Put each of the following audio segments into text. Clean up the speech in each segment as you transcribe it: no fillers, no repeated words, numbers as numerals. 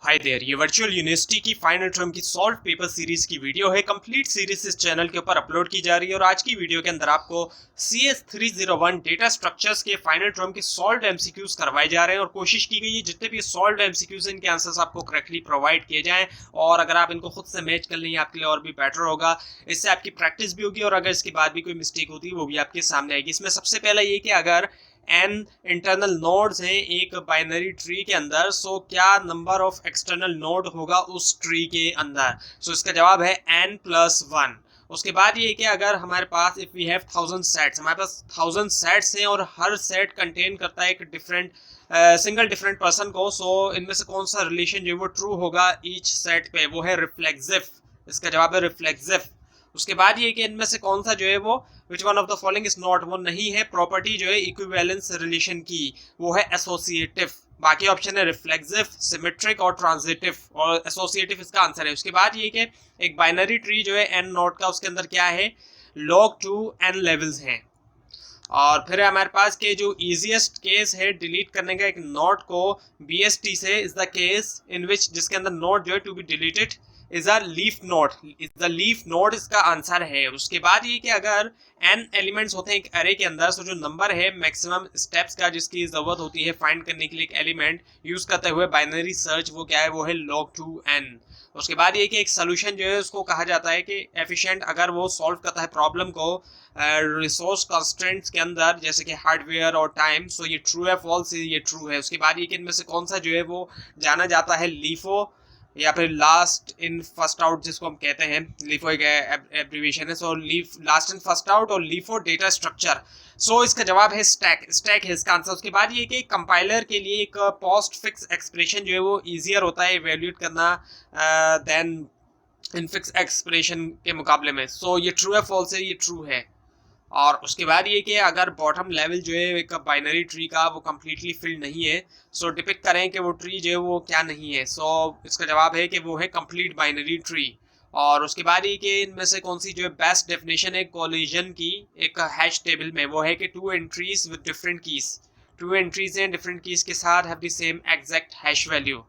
Hi there, ये virtual university की final term की सॉल्व पेपर सीरीज की वीडियो है। कंप्लीट सीरीज इस चैनल के ऊपर अपलोड की जा रही है और आज की वीडियो के अंदर आपको CS 301 डेटा स्ट्रक्चर्स के फाइनल टर्म के सॉल्व एमसीक्यूज करवाए जा रहे हैं और कोशिश की गई है जितने भी सॉल्व एमसीक्यूज इनके आंसर्स आपको करेक्टली प्रोवाइड किए जाएं और अगर आप इनको खुद से मैच कर लेंगे आपके लिए और भी बेटर होगा। इससे आपकी प्रैक्टिस भी होगी और अगर इसके बाद भी कोई मिस्टेक होती है वो भी आपके सामने आएगी। इसमें सबसे पहला ये कि अगर n इंटरनल नोड्स हैं एक बाइनरी ट्री के अंदर, सो क्या नंबर ऑफ एक्सटर्नल नोड होगा उस ट्री के अंदर। सो इसका जवाब है n+1। उसके बाद ये कि अगर हमारे पास इफ वी हैव 1000 सेट्स, हमारे पास 1000 सेट्स हैं और हर सेट कंटेन करता है एक डिफरेंट सिंगल डिफरेंट पर्सन को, सो इनमें से कौन सा रिलेशन जो है वो ट्रू होगा ईच सेट पे, वो है रिफ्लेक्सिव। इसका जवाब है रिफ्लेक्सिव। उसके बाद ये कि इनमें से कौन सा जो है वो which one of the following is not, वो नहीं है प्रॉपर्टी जो है इक्विवेलेंस रिलेशन की, वो है एसोसिएटिव। बाकी ऑप्शन है रिफ्लेक्सिव, सिमेट्रिक और ट्रांजिटिव, और एसोसिएटिव इसका आंसर है। उसके बाद ये कि एक बाइनरी ट्री जो है n नोड का, उसके अंदर क्या है log 2 n लेवल्स हैं। और फिर हमारे पास के जो इजीएस्ट केस है डिलीट करने का एक नोड को BST से is the case in which, जिसके अंदर नोड जो है to be deleted is a leaf node, is the leaf node इसका आंसर है। उसके बाद ये कि अगर n एलिमेंट्स होते हैं एक अरे के अंदर, तो जो नंबर है मैक्सिमम स्टेप्स का जिसकी जरूरत होती है फाइंड करने के लिए एक एलिमेंट यूज करते हुए बाइनरी सर्च, वो क्या है, वो है log 2n। उसके बाद ये कि एक सोल्यूशन जो है उसको कहा जाता है कि एफिशिएंट, अगर वो सॉल्व करता है प्रॉब्लम को रिसोर्स कंस्ट्रेंट्स के अंदर जैसे कि हार्डवेयर और टाइम। सो ये ट्रू है, फॉल्स है, ये ट्रू है। उसके बाद ये कि इनमें से कौन सा जो है वो जाना जाता है लीफो या फिर लास्ट इन फर्स्ट आउट जिसको हम कहते हैं। लीफो एक एब्रीविएशन है, so LIFO last in first out और लीफो डेटा स्ट्रक्चर। सो इसका जवाब है स्टैक, स्टैक है इसका आंसर। उसके बाद ये कि कंपाइलर के लिए एक पोस्ट फिक्स एक्सप्रेशन जो है वो इजियर होता है इवेल्यूएट करना देन इन फिक्स एक्सप्रेशन के मुकाबले में। सो ये ट्रू है, फॉल्स है, ये ट्रू है। और उसके बाद ये कि अगर बॉटम लेवल जो है एक बाइनरी ट्री का वो कम्प्लीटली फिल्ड नहीं है, सो डिपिक्ट करें कि वो ट्री जो है वो क्या नहीं है। सो इसका जवाब है कि वो है कंप्लीट बाइनरी ट्री। और उसके बाद ये कि इनमें से कौन सी जो है बेस्ट डेफिनेशन है कोलिजन की एक हैश टेबल में, वो है कि to entries with different keys, to entries हैं डिफरेंट कीज के साथ have the same exact hash value.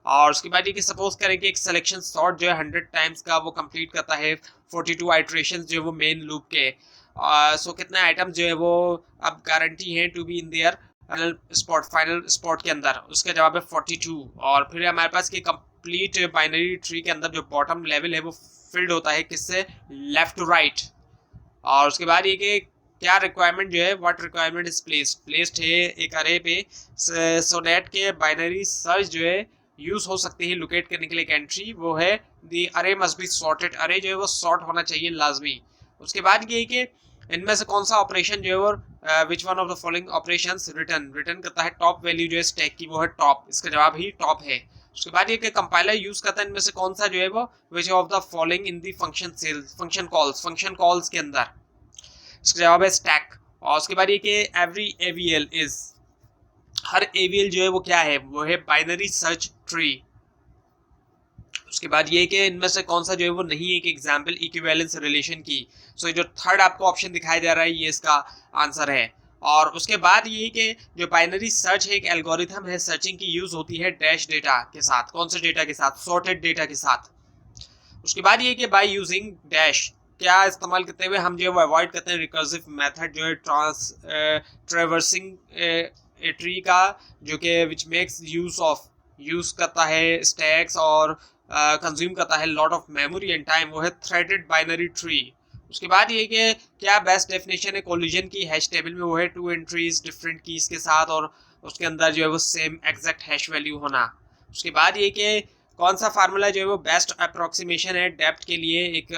और उसके बाद ये कि सपोज करें कि एक सिलेक्शन सॉर्ट जो है 100 टाइम्स का वो कंप्लीट करता है 42 आइट्रेशंस जो है वो मेन लूप के। सो कितने आइटम जो है वो अब गारंटी है to be in their final spot के अंदर। उसका जवाब है 42। और फिर हमारे पास कि कंप्लीट बाइनरी ट्री के अंदर जो बॉटम लेवल है वो फिल्ड होता है किससे, लेफ्ट टू राइट। और उसके बाद ये कि क्या रिक्वायरमेंट जो है, व्हाट रिक्वायरमेंट इज प्लेस्ड है एक अरे पे, सो दैट के बाइनरी सर्च जो है यूज हो सकती है लोकेट करने के लिए एक एंट्री, वो है द अरे मस्ट बी सॉर्टेड, अरे जो है वो सॉर्ट होना चाहिए लाजमी। उसके बाद ये कि इनमें से कौन सा ऑपरेशन जो है वो which one of the following operations return return करता है टॉप वैल्यू जो है स्टैक की, वो है टॉप। इसका जवाब ही टॉप है। उसके बाद ये कि कंपाइलर यूज करता है इनमें से कौन सा जो है वो which of the following in the function cells, function calls के अंदर। इसका जवाब है स्टैक। और उसके बाद ये कि every AVL is, her AVL जो है वो क्या है, वो है बाइनरी सर्च ट्री। उसके बाद ये कि इनमें से कौन सा जो है वो नहीं है एक एग्जाम्पल इक्विवेलेंस रिलेशन की। सो ये जो थर्ड आपको ऑप्शन दिखाई दे रहा है ये इसका आंसर है। और उसके बाद ये कि जो बाइनरी सर्च है एक एल्गोरिथम है सर्चिंग की, यूज होती है डैश डेटा के साथ, कौन से डेटा के साथ, सॉर्टेड डेटा के साथ। उसके बाद ये कि बाय यूजिंग डैश क्या इस्तेमाल करते हुए हम जो है वो अवॉइड करते हैं रिकर्सिव मेथड जो है ट्रेवर्सिंग ट्री का, जो कि विच मेक्स यूज करता है स्टैक्स और कंज्यूम करता है lot of memory and time, वो है थ्रेडेड बाइनरी ट्री। उसके बाद ये कि क्या बेस्ट डेफिनेशन है कोलिजन की हैश टेबल में, वो है टू एंट्रीज डिफरेंट कीज के साथ और उसके अंदर जो है वो सेम एग्जैक्ट हैश वैल्यू होना। उसके बाद ये कि कौन सा फार्मूला जो है वो बेस्ट अप्रोक्सीमेशन है डेप्थ के लिए एक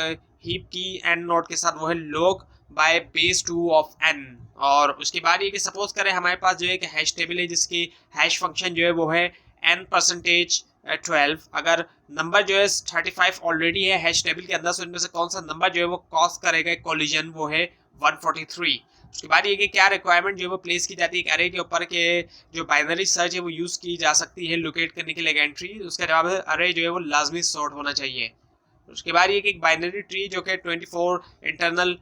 हीप की एन नोड के साथ, वो है log by base 2 of n। और उसके बाद ये कि सपोज करें हमारे पास जो है एक हैश टेबल है जिसकी हैश फंक्शन जो है वो है n%12। अगर नंबर जो है 35 ऑलरेडी है हैश टेबल के अंदर, सो इनमें से कौन सा नंबर जो है वो कॉज करेगा कोलिजन, वो है 143। उसके बाद ये कि क्या रिक्वायरमेंट जो है वो प्लेस की जाती है एक अरे के ऊपर के जो बाइनरी सर्च है वो यूज की जा सकती है लोकेट करने के लिए एंट्री। उसका जवाब है अरे जो है वो लाजमी सॉर्ट होना चाहिए। उसके बाद ये कि एक बाइनरी ट्री जो कि 24 इंटरनल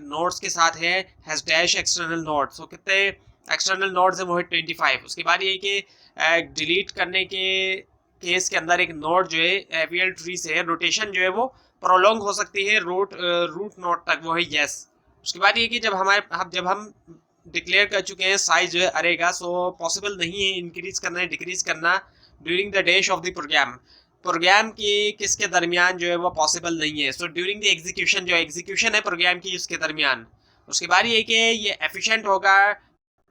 नोड्स के साथ है हैज डैश एक्सटर्नल नोड्स, सो कितने एक्सटर्नल नोड्स है वो है 25। उसके बाद ये कि डिलीट करने के केस के अंदर एक नोड जो है एवियल ट्री से है, रोटेशन जो है वो प्रोलॉन्ग हो सकती है रूट नोड तक, वो है यस। उसके बाद ये कि जब हम डिक्लेयर कर चुके हैं साइज जो है अरे का, सो पॉसिबल नहीं है इंक्रीज करना है डिक्रीज करना during the dash of the program की किसके दरमियान जो है वो पॉसिबल नहीं है। सो ड्यूरिंग द एग्जीक्यूशन, जो एग्जीक्यूशन है प्रोग्राम की उसके दरमियान। उसके बाद ये कि ये एफिशिएंट होगा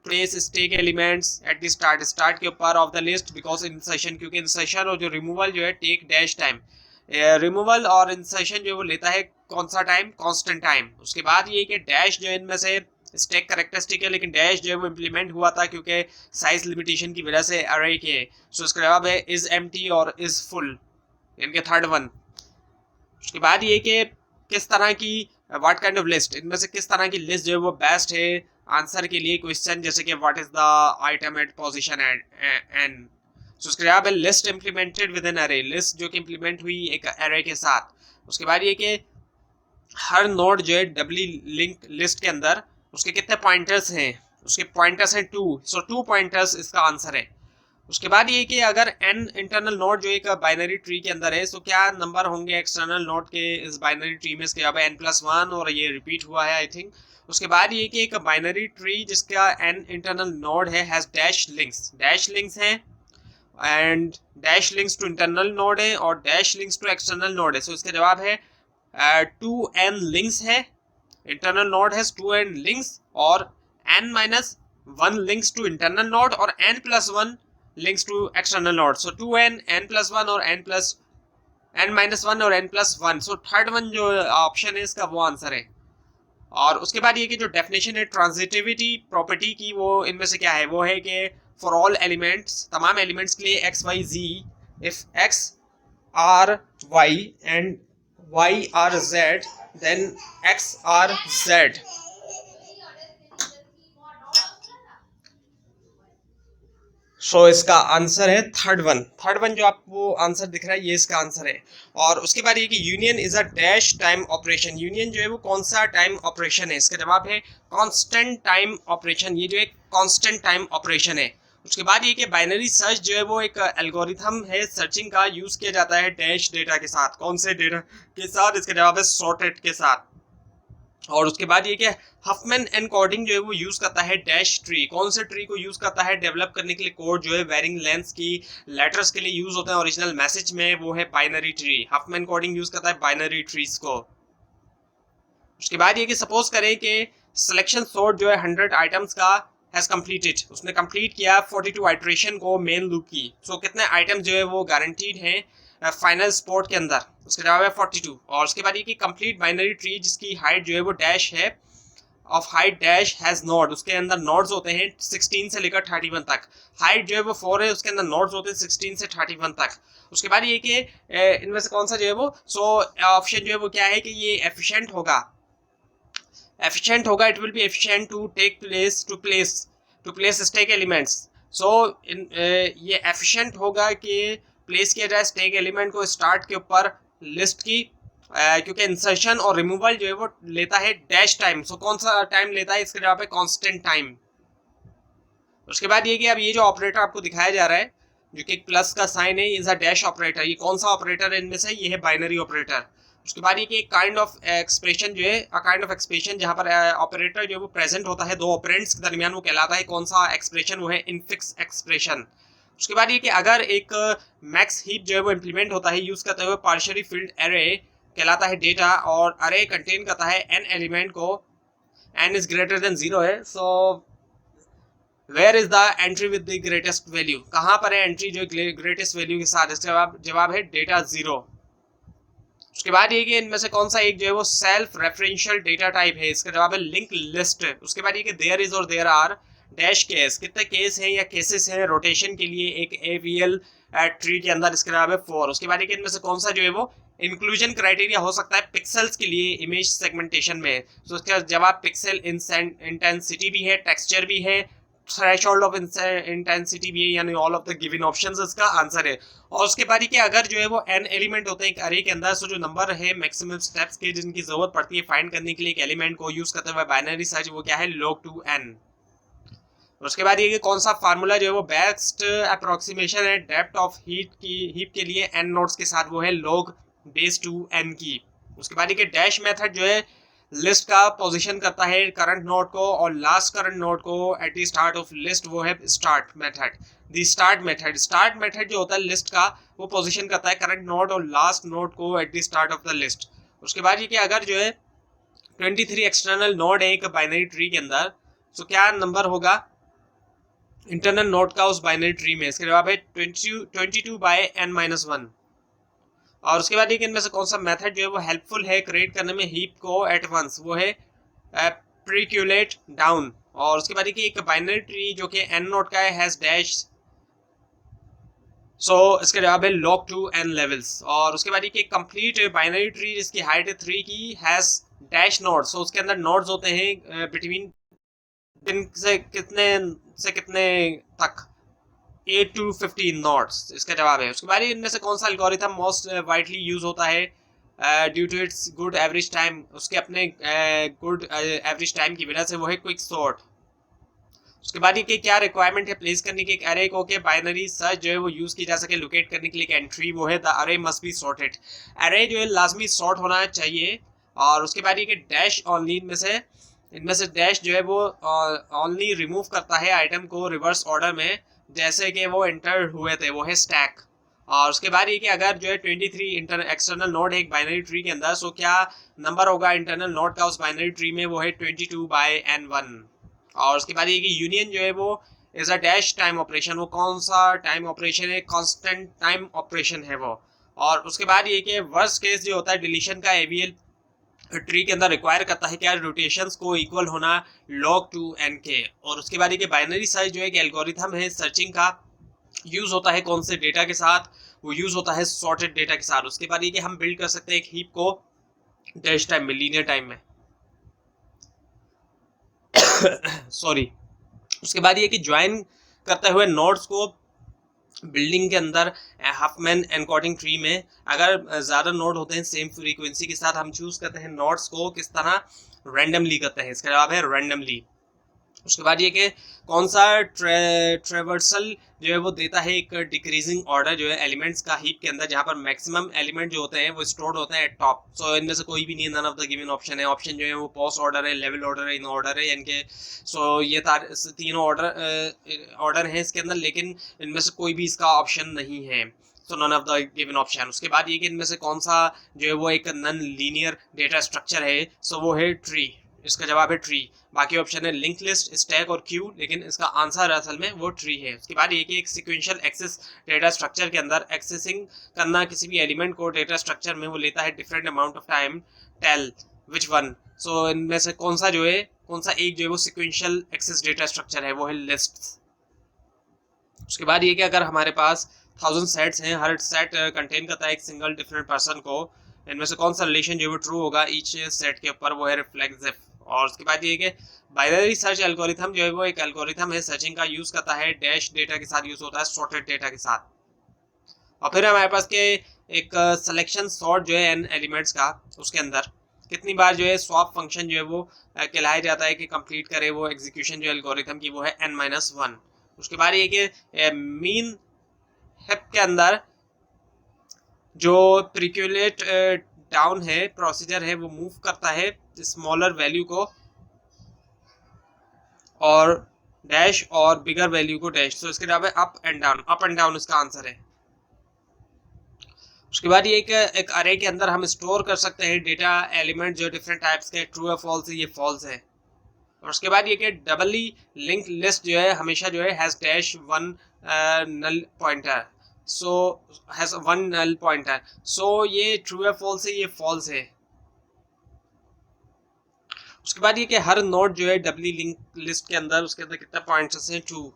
place stack elements at the start के ऊपर of the list because insertion, क्योंकि इंसर्शन और जो रिमूवल जो है टेक डैश टाइम, रिमूवल और इंसर्शन जो है वो लेता है कौन सा टाइम, कांस्टेंट टाइम। उसके बाद ये कि डैश जो है इनमें से स्टैक करेक्टरिस्टिक है, लेकिन डैश जो है वो इम्प्लीमेंट हुआ था क्योंकि साइज लिमिटेशन की वजह से अरे के। सो इसका जवाब है इज एम्प्टी और इज फुल, इनके थर्ड वन। उसके बाद ये कि किस तरह की व्हाट काइंड ऑफ लिस्ट, इनमें से किस तरह की लिस्ट जो है वो बेस्ट है आंसर के लिए क्वेश्चन, जैसे कि what is the item at position n. So इसका जवाब है list implemented with an array, list जो कि इंप्लीमेंट हुई एक अरे के साथ। उसके बाद ये कि हर नोड जो है डबली लिंक लिस्ट के अंदर उसके कितने पॉइंटर्स हैं, उसके पॉइंटर्स हैं 2, सो 2 पॉइंटर्स इसका आंसर है। उसके बाद ये कि अगर n इंटरनल नोड जो एक बाइनरी ट्री के अंदर है, तो क्या नंबर होंगे एक्सटर्नल नोड के इस बाइनरी ट्री में, इसके जवाब n+1 और ये रिपीट हुआ है आई थिंक। उसके बाद ये कि एक बाइनरी ट्री जिसका n इंटरनल नोड है हैज डैश लिंक्स हैं and dash links to internal node है और dash links to external node है। सो इसका जवाब है 2n लिंक्स है, internal node has 2n links और n-1 links to internal node और n+1 links to external node. So 2n, n+1 और n-1 और n+1. So थर्ड वन जो ऑप्शन है इसका वो आंसर है। और उसके बाद ये कि जो डेफिनेशन है ट्रांजिटिविटी प्रॉपर्टी की, वो इनमें से क्या है, वो है कि फॉर ऑल एलिमेंट्स, तमाम एलिमेंट्स के लिए x y z, if x are y and y are z then x are z। सो इसका आंसर है थर्ड वन जो आपको आंसर दिख रहा है ये इसका आंसर है। और उसके बाद ये कि union is a dash time operation, union जो है वो कौन सा टाइम ऑपरेशन है, इसका जवाब है कांस्टेंट टाइम ऑपरेशन, ये जो एक कांस्टेंट टाइम ऑपरेशन है। उसके बाद ये कि बाइनरी सर्च जो है वो एक एल्गोरिथम है सर्चिंग का, यूज किया जाता है डैश डेटा के साथ, कौन से डेटा के साथ, इसका जवाब है सॉर्टेड के साथ। और उसके बाद ये कि हफमैन एनकोडिंग जो है वो यूज करता है डैश ट्री, कौन से ट्री को यूज करता है डेवलप करने के लिए, कोड जो है वेरिंग लेंथ्स की लेटर्स के लिए यूज होते हैं ओरिजिनल मैसेज में, वो है binary tree. Huffman coding use करता है बाइनरी ट्रीज को। उसके बाद ये कि सपोज करें कि सिलेक्शन सॉर्ट जो है 100 आइटम्स का हैज कंप्लीटेड, उसने कंप्लीट किया 42 आइटरेशन को मेन लूप की। सो कितने आइटम जो है वो गारंटीड हैं फाइनल स्पोर्ट के अंदर, उसका जवाब है 42। और उसके बाद ये कि कंप्लीट बाइनरी ट्री जिसकी हाइट जो है वो डैश है of height dash has node, उसके अंदर नोड्स होते हैं 16 से लेकर 31 तक, हाइट जो है वो 4 है, उसके अंदर नोड्स होते हैं 16 से 31 तक। उसके बाद ये कि इनमें से कौन सा जो है वो, सो ऑप्शन जो है वो क्या है कि ये एफिशिएंट होगा, it will be efficient to take place to place stack elements. So ये एफिशिएंट होगा कि प्लेस किया जाए स्टैक एलिमेंट को स्टार्ट के ऊपर लिस्ट की, क्योंकि इंसर्शन और रिमूवल जो है वो लेता है डैश टाइम। सो कौन सा टाइम लेता है, इसके जवाब है कांस्टेंट टाइम। उसके बाद ये कि अब ये जो ऑपरेटर आपको दिखाया जा रहा है जो कि प्लस का साइन है, इज अ डैश ऑपरेटर, ये कौन सा ऑपरेटर है इनमें से, ये है बाइनरी ऑपरेटर। उसके बाद ये कि एक काइंड ऑफ एक्सप्रेशन जो है, अ काइंड ऑफ एक्सप्रेशन जहां पर ऑपरेटर जो है वो प्रेजेंट होता है दो ऑपरेंड्स के दरमियान, वो कहलाता है कौन सा एक्सप्रेशन, वो है इनफिक्स एक्सप्रेशन। उसके बाद ये कि अगर एक मैक्स हीप जो है वो इंप्लीमेंट होता है यूज करते हुए पार्शियली फिल्ड एरे, कहलाता है डेटा, और अरे कंटेन करता है n एलिमेंट को, n इज ग्रेटर देन 0 है। So where is the entry with the greatest value, कहां पर है एंट्री जो ग्रेटेस्ट वैल्यू के साथ, इसका जवाब है डेटा 0। उसके बाद ये कि इनमें से कौन सा एक जो है वो सेल्फ रेफरेंशियल डेटा टाइप है, इसका जवाब है लिंक लिस्ट। उसके बाद ये कि देयर इज और देयर आर डैश केस, कितने केस हैं या केसेस हैं रोटेशन के लिए एक एवीएल ट्री के अंदर, इसके जवाब है 4। उसके बाद ये कि इनमें से कौन सा जो है वो इंक्लूजन क्राइटेरिया हो सकता है पिक्सेल्स के लिए इमेज सेगमेंटेशन में, तो उसका जवाब पिक्सल इंटेंसिटी भी है, टेक्सचर भी है, थ्रेशोल्ड ऑफ इंटेंसिटी भी है, यानी all of the given options इसका आंसर है। और उसके बाद कि अगर जो है वो n एलिमेंट होते हैं एक अरे के अंदर, सो जो नंबर है मैक्सिमम स्टेप्स के जिनकी जरूरत पड़ती है फाइंड करने के लिए एक एलिमेंट को यूज करते हुए बाइनरी सर्च, वो क्या है log 2n। उसके बाद ये कि कौन सा फार्मूला जो है वो बेस्ट अप्रोक्सीमेशन है डेप्थ ऑफ हीप के लिए एन नोड्स के साथ, वो है log बेस 2 n की। उसके बाद ये डैश मेथड जो है लिस्ट का पोजीशन करता है करंट नोड को और लास्ट करंट नोड को at the start of list, वो है start method. The start method जो होता है लिस्ट का, वो पोजीशन करता है करंट नोड और लास्ट नोड को at the start of the list. उसके बाद ये कि अगर जो है 23 एक्सटर्नल नोड है एक बाइनरी ट्री के अंदर, तो क्या नंबर होगा इंटरनल नोड का उस बाइनरी ट्री में? इसके जवाब है 22/n-1। और उसके बाद इनमें से कौन सा मेथड जो है वो हेल्पफुल है क्रिएट करने में हीप को एट वंस? वो है प्रिक्यूलेट डाउन। और उसके बाद एक बाइनरी ट्री जो कि n नोड का है हैज डैश, सो इसका जवाब है log 2 n लेवल्स। और उसके बाद एक कंप्लीट बाइनरी ट्री जिसकी हाइट है 3 की हैज डैश नोड, सो उसके अंदर नोड्स होते हैं बिटवीन से कितने तक 8 to 15 नोड्स, इसका जवाब है। उसके बाद इनमें से कौन सा एल्गोरिथम मोस्ट वाइडली यूज होता है due to its good average time? उसके अपने गुड एवरेज टाइम की वजह से वो है क्विक सॉर्ट। उसके बाद ये क्या रिक्वायरमेंट है प्लेस करने की एक अरे को कि बाइनरी सर्च जो है वो यूज की जा सके लोकेट करने के लिए एक एंट्री, वो है द अरे मस्ट बी सॉर्टेड। अरे जो है लाजमी सॉर्ट होना चाहिए। और उसके बाद ये कि डैश ओनली इनमें से डैश जो है वो ओनली रिमूव करता है आइटम को रिवर्स ऑर्डर में जैसे कि वो एंटर हुए थे, वो है स्टैक। और उसके बाद ये कि अगर जो है 23 एक्सटर्नल नोड है एक बाइनरी ट्री के अंदर, सो क्या नंबर होगा इंटरनल नोड का उस बाइनरी ट्री में? वो है 22/n1। और उसके बाद ये कि यूनियन जो है वो is a dash time operation, वो कौन सा टाइम ऑपरेशन है? कांस्टेंट टाइम ऑपरेशन है वो। और उसके बाद ये कि वर्स्ट केस जो होता है डिलीशन का एवीएल ट्री के अंदर रिक्वायर करता है क्या? रोटेशंस को इक्वल होना log 2 n के। और उसके बाद ये बाइनरी सर्च जो है एक एल्गोरिथम है सर्चिंग का, यूज होता है कौन से डेटा के साथ? वो यूज होता है सॉर्टेड डेटा के साथ। उसके बाद ये कि हम बिल्ड कर सकते हैं एक हीप को डैश टाइम में, लीनियर टाइम में सॉरी। उसके बाद ये कि ज्वाइन करते हुए नोड्स को बिल्डिंग के अंदर हाफमैन एनकोडिंग ट्री में अगर ज़्यादा नोड होते हैं सेम फ्रीक्वेंसी के साथ, हम चूज करते हैं नोड्स को किस तरह? रैंडमली करते हैं। इसका जवाब है रैंडमली। उसके बाद ये कि कौन सा ट्रेवर्सल जो है वो देता है एक डिक्रीजिंग ऑर्डर जो है एलिमेंट्स का हीप के अंदर, जहाँ पर मैक्सिमम एलिमेंट जो होते हैं वो स्टोर्ड होते हैं एट टॉप। सो इनमें से कोई भी नहीं है, none of the given option है। ऑप्शन जो है वो पोस्ट ऑर्डर है, लेवल ऑर्डर है, इन ऑर्डर है, यानी कि सो ये तीनों ऑर्डर हैं इसके अंदर, लेकिन इनमें से कोई भी इसका ऑप्शन नहीं है। So none of the given option. उसके बाद ये कि इनमें से कौन सा जो है वो एक नॉन लीनियर डेटा स्ट्रक्चर है? सो वो है ट्री। इसका जवाब है ट्री। बाकी ऑप्शन है लिंक लिस्ट, स्टैक और क्यू, लेकिन इसका आंसर असल में वो ट्री है। उसके बाद एक सीक्वेंशियल एक्सेस डेटा स्ट्रक्चर के अंदर एक्सेसिंग करना किसी भी एलिमेंट को डेटा स्ट्रक्चर में वो लेता है different amount of time, tell which one? So इनमें से कौन सा एक जो है वो सीक्वेंशियल एक्सेस डेटा स्ट्रक्चर है? वो है लिस्ट। उसके बाद ये कि अगर हमारे पास 1000 सेट्स हैं, हर सेट कंटेन करता है एक सिंगल डिफरेंट पर्सन को, इनमें से कौन सा रिलेशन जो है वो ट्रू होगा ईच सेट के ऊपर? वो है रिफ्लेक्सिव। और उसके बाद ये कि बाइनरी सर्च एल्गोरिथम जो है वो एक एल्गोरिथम है सर्चिंग का, यूज करता है डैश डेटा के साथ, यूज होता है सॉर्टेड डेटा के साथ। और फिर हमारे पास के एक सिलेक्शन सॉर्ट जो है एन एलिमेंट्स का, उसके अंदर कितनी बार जो है स्वैप फंक्शन जो है वो कहलाया जाता है कि कंप्लीट करे वो एग्जीक्यूशन जो एल्गोरिथम की? वो है n-1। उसके बाद ये कि मीन हेप के अंदर जो प्रिक्यूलेट डाउन है प्रोसीजर है, वो मूव करता है स्मॉलर वैल्यू को और डैश और बिगर वैल्यू को डैश। तो इसके जवाब है अप एंड डाउन इसका आंसर है। उसके बाद ये एक अरे के अंदर हम स्टोर कर सकते हैं डेटा एलिमेंट जो डिफरेंट टाइप्स के, ट्रू है फॉल्स है, ये फॉल्स है। और उसके बाद ये कि डबली लिंक लिस्ट जो है हमेशा जो है has dash one null pointer, so has one null pointer. So ये ट्रू है फॉल्स है, ये फॉल्स है। उसके बाद ये कि हर नोड जो है डबली लिंक लिस्ट के अंदर उसके अंदर कितना पॉइंट्स हैं? 2।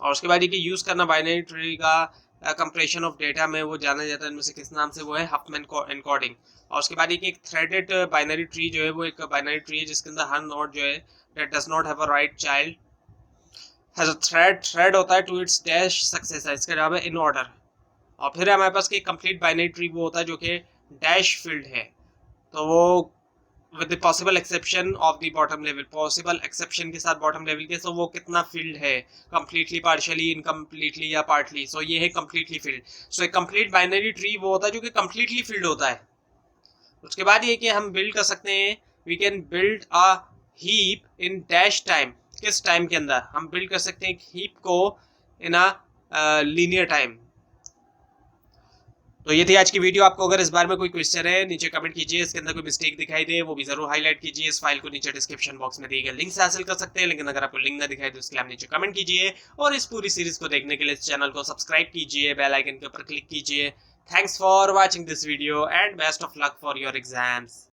और उसके बाद ये कि यूज करना बाइनरी ट्री का कंप्रेशन ऑफ डेटा में वो जाना जाता है इनमें से किस नाम से? वो है हफमैन एनकोडिंग। और उसके बाद ये कि एक थ्रेडेड बाइनरी ट्री जो है वो एक बाइनरी ट्री है जिसके अंदर हर नोड जो है that does not have a right child has a thread होता है to its dash successor। इसका जवाब है in order। और फिर हमारे पास की कंप्लीट बाइनरी ट्री वो होता है जो कि डैश फील्ड है, तो वो with the possible exception of the bottom level, possible exception के साथ बॉटम लेवल के, सो वो कितना फिल्ड है, कंप्लीटली, पार्शियली, इनकम्प्लीटली या पार्टली। सो ये है कंप्लीटली फिल्ड। सो एक कंप्लीट बाइनरी ट्री वो होता है जो कि कंप्लीटली फिल्ड होता है। उसके बाद ये कि हम बिल्ड कर सकते हैं, we can build a heap in dash time. किस टाइम के अंदर हम बिल्ड कर सकते हैं एक हीप को, इन अ लीनियर टाइम। तो ये थी आज की वीडियो। आपको अगर इस बारे में कोई क्वेश्चन है नीचे कमेंट कीजिए, इसके अंदर कोई मिस्टेक दिखाई दे वो भी जरूर हाईलाइट कीजिए। इस फाइल को नीचे डिस्क्रिप्शन बॉक्स में दिए गए लिंक से हासिल कर सकते हैं, लेकिन अगर आपको लिंक ना दिखाई तो उसके लिए आप नीचे कमेंट कीजिए। और इस पूरी सीरीज को देखने के लिए इस चैनल को सब्सक्राइब कीजिए, बेल आइकन के ऊपर क्लिक कीजिए। Thanks for watching this video and best of luck for your exams.